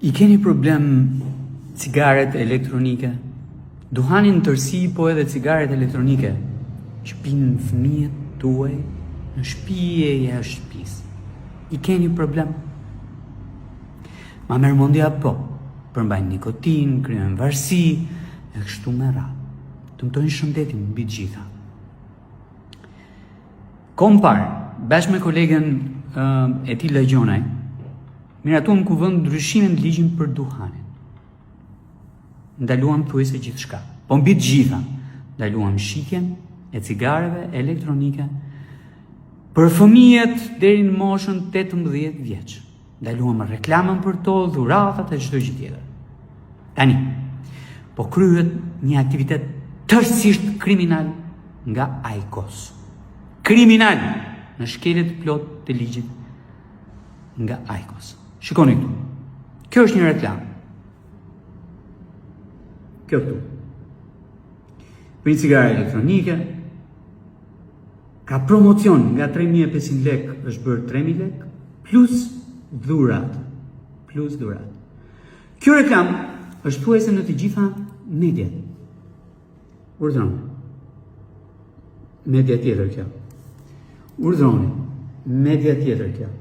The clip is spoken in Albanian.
I keni problem cigaret elektronike? Duhanin në tërsi, po edhe cigaret elektronike. Shpinë fëmijët tuaj në shtëpi e jashtë shtëpisë. I keni problem? Ma merr mendja po, përmbajnë nikotinë, krijojnë varësi e kështu me radhë. Dëmtojnë shëndetin mbi të gjitha. Kom parë, bashkë me kolegen e tij Lagjonaj, miratuam ku vënd ndryshimin të ligjin për duhanin. Ndaluam thuajse gjithçka. Po mbi të gjitha, ndaluam shitjen e cigareve elektronike për fëmijët deri në moshën 18 vjeç. Ndaluam reklamën për to, dhuratat e çdo gjë tjetër. Tani, po kryhet një aktivitet tërësisht kriminal nga AIKOS. Kriminal në shkeljet plot të ligjit nga AIKOS. Shikoni këtu. Kjo është një reklamë. Kjo këtu. Për një cigare elektronike, ka promocion nga 3.500 lek është bërë 3.000 lek, plus dhurat. Kjo reklam është thuajse në të gjitha mediat. Urdhroni. Media tjetër kjo. Urdhroni. Media tjetër kjo.